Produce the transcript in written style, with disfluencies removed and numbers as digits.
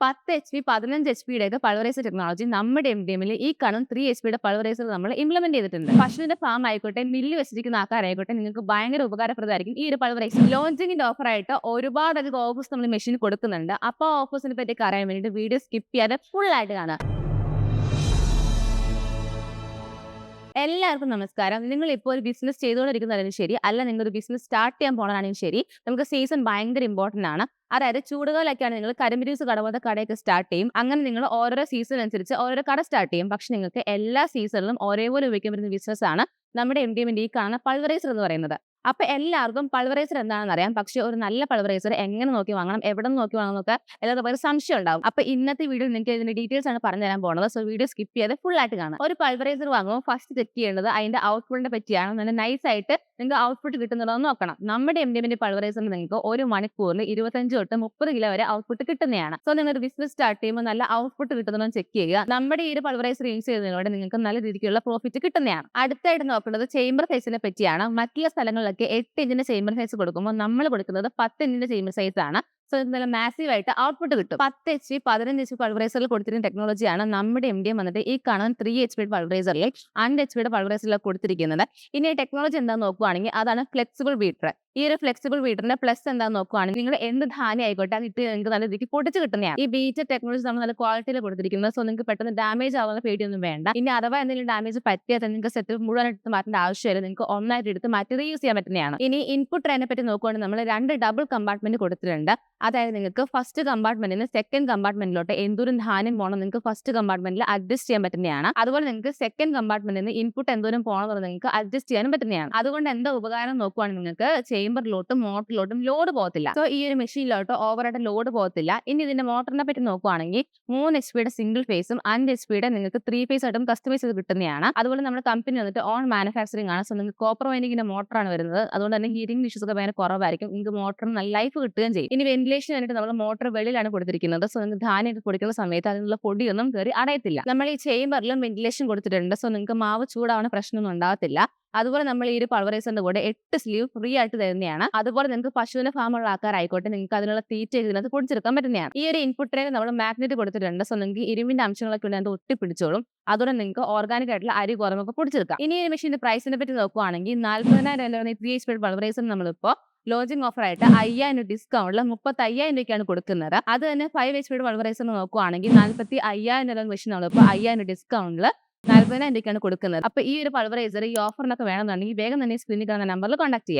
10 HP 15 HP pulveriser technology നമ്മുടെ MDMൽ ഈ കാണും 3 HP പൾവറൈസർ നമ്മൾ ഇംപ്ലിമെന്റ് ചെയ്തിട്ടുണ്ട്. പശുവിന്റെ ഫാം ആയിക്കോട്ടെ, മില്ല് വെച്ചിരിക്കുന്ന ആൾക്കാരായിക്കോട്ടെ, നിങ്ങൾക്ക് ഭയങ്കര ഉപകാരപ്രദമായിരിക്കും ഈ ഒരു പൾവറൈസർ. ലോഞ്ചിങ്ങിന്റെ ഓഫർ ആയിട്ട് ഒരുപാടധികം ഓഫേഴ്സ് നമ്മൾ മെഷീൻ കൊടുക്കുന്നുണ്ട്. അപ്പോൾ ഓഫേഴ്സിനെ പറ്റി അറിയാൻ വേണ്ടിയിട്ട് വീഡിയോ സ്കിപ്പ് ചെയ്യാതെ ഫുൾ ആയിട്ട് കാണാം. എല്ലാവർക്കും നമസ്കാരം. നിങ്ങൾ ഇപ്പോൾ ഒരു ബിസിനസ് ചെയ്തുകൊണ്ടിരിക്കുന്നതായാലും ശരി, അല്ല നിങ്ങളൊരു ബിസിനസ് സ്റ്റാർട്ട് ചെയ്യാൻ പോകണമെങ്കിലും ശരി, നമുക്ക് സീസൺ ഭയങ്കര ഇമ്പോർട്ടന്റ് ആണ്. അതായത് ചൂടുകാലൊക്കെയാണ് നിങ്ങൾ കരിമ്പരീസ് കട പോലത്തെ കടയൊക്കെ സ്റ്റാർട്ട് ചെയ്യും. അങ്ങനെ നിങ്ങൾ ഓരോ സീസൺ അനുസരിച്ച് ഓരോ കട സ്റ്റാർട്ട് ചെയ്യും. പക്ഷെ നിങ്ങൾക്ക് എല്ലാ സീസണിലും ഒരേപോലെ ഉപയോഗിക്കാൻ പറ്റുന്ന ബിസിനസ് ആണ് നമ്മുടെ MDMന്റെ ഈ കാണുന്ന പൾവറൈസർ എന്ന് പറയുന്നത്. അപ്പൊ എല്ലാവർക്കും പൾവറൈസർ എന്താണെന്ന് അറിയാം. പക്ഷെ ഒരു നല്ല പൾവറൈസർ എങ്ങനെ നോക്കി വാങ്ങണം, എവിടെ നിന്ന് നോക്കി വാങ്ങണം എന്നൊക്കെ എല്ലാവർക്കും ഭയങ്കര സംശയം ഉണ്ടാവും. അപ്പൊ ഇന്നത്തെ വീഡിയോ നിങ്ങൾക്ക് ഇതിന്റെ ഡീറ്റെയിൽസ് ആണ് പറഞ്ഞു തരാൻ പോകുന്നത്. സോ വീഡിയോ സ്കിപ്പ് ചെയ്യാതെ ഫുൾ ആയിട്ട് കാണാം. ഒരു പൾവറൈസർ വാങ്ങുമ്പോൾ ഫസ്റ്റ് ചെക്ക് ചെയ്യേണ്ടത് അതിന്റെ ഔട്ട്പുട്ടിനെ പറ്റിയാണ്. നല്ല നൈസ് ആയിട്ട് നിങ്ങൾക്ക് ഔട്ട്പുട്ട് കിട്ടുന്നുണ്ടോ എന്ന് നോക്കണം. നമ്മുടെ MDMന്റെ പൾവറൈസറിൽ നിങ്ങൾക്ക് ഒരു മണിക്കൂറിൽ 25 തൊട്ട് 30 കിലോ വരെ ഔട്ട്പുട്ട് കിട്ടുന്നതാണ്. സോ നിങ്ങൾ ഒരു ബിസിനസ് സ്റ്റാർട്ട് ചെയ്യുമ്പോൾ നല്ല ഔട്ട്പുട്ട് കിട്ടുന്നുണ്ടോ ചെക്ക് ചെയ്യുക. നമ്മുടെ ഈ ഒരു പൾവറൈസർ യൂസ് ചെയ്യുന്നതിലൂടെ നിങ്ങൾക്ക് നല്ല രീതിക്കുള്ള പ്രോഫിറ്റ് കിട്ടുന്നതാണ്. അടുത്തായിട്ട് നോക്കുന്നത് ചേംബർ സൈസിനെ പറ്റിയാണ്. മറ്റുള്ള സ്ഥലങ്ങളിലൊക്കെ 8 ഇഞ്ചിന്റെ ചേംബർ സൈസ് കൊടുക്കുമ്പോൾ നമ്മൾ കൊടുക്കുന്നത് 10 ഇഞ്ചിന്റെ ചേംബർ സൈസ് ആണ്. സോ ഇത് നല്ല മാസീവ് ആയിട്ട് ഔട്ട്പുട്ട് കിട്ടും. 10 HP 15 HP പൾവറൈസറിൽ കൊടുത്തിരിക്കുന്ന ടെക്നോളജിയാണ് നമ്മുടെ MDM വന്നിട്ട് ഈ കാണുന്ന 3 HP പൾവറൈസറിൽ 5 HP പൾവറൈസറിൽ കൊടുത്തിരിക്കുന്നത്. ഇനി ടെക്നോളജി എന്താണെന്ന് നോക്കുകയാണെങ്കിൽ അതാണ് ഫ്ലെക്സിബിൾ ബീറ്റർ. ഈ ഒരു ഫ്ലെക്സിബിൾ ബീറ്ററിന്റെ പ്ലസ് എന്താണെന്ന് നോക്കുകയാണെങ്കിൽ നിങ്ങൾ എന്ത് ധാന്യം ആയിക്കോട്ടെ അത് ഇട്ട് നിങ്ങൾക്ക് നല്ല രീതിക്ക് പൊടിച്ച് കിട്ടുന്നതാണ്. ഈ ബീറ്റർ ടെക്നോളജി നമ്മൾ നല്ല ക്വാളിറ്റിയിൽ കൊടുത്തിരിക്കുന്നത്. സോ നിങ്ങൾക്ക് പെട്ടെന്ന് ഡാമേജ് ആവുന്ന പേടിയൊന്നും വേണ്ട. ഇനി അഥവാ എന്തെങ്കിലും ഡാമേജ് പറ്റിയാൽ നിങ്ങൾക്ക് സെറ്റ് മുഴുവൻ എടുത്ത് മാറ്റേണ്ട ആവശ്യമില്ല. നിങ്ങൾക്ക് ഒന്നായിട്ട് എടുത്ത് മാറ്റി റീയൂസ് ചെയ്യാൻ പറ്റുന്നതാണ്. ഇനി ഇൻപുട്ട് ട്രെയിനെ പറ്റി നോക്കുകയാണെങ്കിൽ നമ്മൾ 2 ഡബിൾ കമ്പാർട്ട്മെന്റ് കൊടുത്തിട്ടുണ്ട്. അതായത് നിങ്ങൾക്ക് ഫസ്റ്റ് കമ്പാർട്ട്മെന്റിന് സെക്കൻഡ് കമ്പാർട്ട്മെന്റിലോട്ട് എന്തോരം ധാന്യം പോകണം നിങ്ങൾക്ക് ഫസ്റ്റ് കമ്പാർട്ട്മെന്റിൽ അഡ്ജസ്റ്റ് ചെയ്യാൻ പറ്റുന്നതാണ്. അതുപോലെ നിങ്ങൾക്ക് സെക്കൻഡ് കമ്പാർട്ട്മെന്റിൽ നിന്ന് ഇൻപുട്ട് എന്തോരം പോകണം നിങ്ങൾക്ക് അഡ്ജസ്റ്റ് ചെയ്യാനും പറ്റുന്നതാണ്. അതുകൊണ്ട് എന്താ ഉപകാരം നോക്കുവാണെങ്കിൽ നിങ്ങൾക്ക് ചേംബറിലോട്ടും മോട്ടറിലോട്ടും ലോഡ് പോകത്തില്ല. സോ ഈ ഒരു മെഷീനിലോട്ട് ഓവറായിട്ട് ലോഡ് പോകത്തില്ല. ഇനി ഇതിന്റെ മോട്ടറിനെ പറ്റി നോക്കുവാണെങ്കിൽ 3 HP സിംഗിൾ ഫേസും 5 HP നിങ്ങൾക്ക് 3 ഫേസ് ആയിട്ടും കസ്റ്റമൈസ് ചെയ്ത് കിട്ടുന്നതാണ്. അതുപോലെ നമ്മുടെ കമ്പനി വന്നിട്ട് ഓൺ മാനുഫാക്ചറിംഗ് ആണ്. സോ നിങ്ങൾക്ക് കോപ്പർ വൈൻഡിങ്ങിന്റെ മോട്ടറാണ് വരുന്നത്. അതുകൊണ്ട് തന്നെ ഹീറ്റിംഗ് ഇഷ്യൂസ് ഒക്കെ ഭയങ്കര കുറവായിരിക്കും. നിങ്ങൾക്ക് മോട്ടറിന് നല്ല ലൈഫ് കിട്ടുകയും ചെയ്യും. ഇനി വെന്റിലേഷൻ വേണ്ടിയിട്ട് നമ്മൾ മോട്ടർ വെളിയിലാണ് കൊടുത്തിരിക്കുന്നത്. സോ നിങ്ങൾക്ക് ധാന്യം പൊടിക്കുന്ന സമയത്ത് അതിനുള്ള പൊടിയൊന്നും കയറി അടയത്തില്ല. നമ്മൾ ഈ ചേംബറിലും വെന്റിലേഷൻ കൊടുത്തിട്ടുണ്ട്. സോ നിങ്ങൾക്ക് മാവ് ചൂടാവുന്ന പ്രശ്നമൊന്നും ഉണ്ടാകത്തില്ല. അതുപോലെ നമ്മൾ ഈ ഒരു പൾവറൈസറിന്റെ കൂടെ 8 സ്ലീവ് ഫ്രീ ആയിട്ട് തരുന്നതാണ്. അതുപോലെ നിങ്ങൾക്ക് പശുവിന്റെ ഫാമുള്ള ആൾക്കാരായിക്കോട്ടെ നിങ്ങൾക്ക് അതിനുള്ള തീറ്റ ഇതിനകത്ത് പൊടിച്ചെടുക്കാൻ പറ്റുന്നതാണ്. ഈ ഒരു ഇൻപുട്ടിന് നമ്മൾ മാഗ്നറ്റ് കൊടുത്തിട്ടുണ്ട്. സോ നിങ്ങൾക്ക് ഇരുമ്പിന്റെ അംശങ്ങളൊക്കെ ഉണ്ട് ഒട്ടിപ്പിടിച്ചോളും. അതുകൊണ്ട് നിങ്ങൾക്ക് ഓർഗാനിക് ആയിട്ടുള്ള അരി ഗോതമ്പൊക്കെ പൊടിച്ചെടുക്കാം. ഇനി ഈ മെഷീന്റെ പ്രൈസിനെ പറ്റി നോക്കുവാണെങ്കിൽ 40,000 3 HP പൾവറൈസർ നമ്മളിപ്പോ ലോഞ്ചിങ് ഓഫർ ആയിട്ട് 5,000 ഡിസ്കൗണ്ടിൽ 35,000 രൂപയ്ക്കാണ് കൊടുക്കുന്നത്. അത് തന്നെ 5 HP പൾവറൈസർ നോക്കുവാണെങ്കിൽ 45,000 മെഷീൻ നമ്മളിപ്പോൾ 5,000 ഡിസ്കൗണ്ടിൽ 40,000 രൂപയ്ക്കാണ് കൊടുക്കുന്നത്. അപ്പൊ ഈ ഒരു പൾവറൈസർ ഈ ഓഫറിനൊക്കെ വേണമെന്നുണ്ടെങ്കിൽ വേഗം തന്നെ സ്ക്രീനിൽ കാണുന്ന നമ്പറിൽ കോൺടാക്ട് ചെയ്യാം.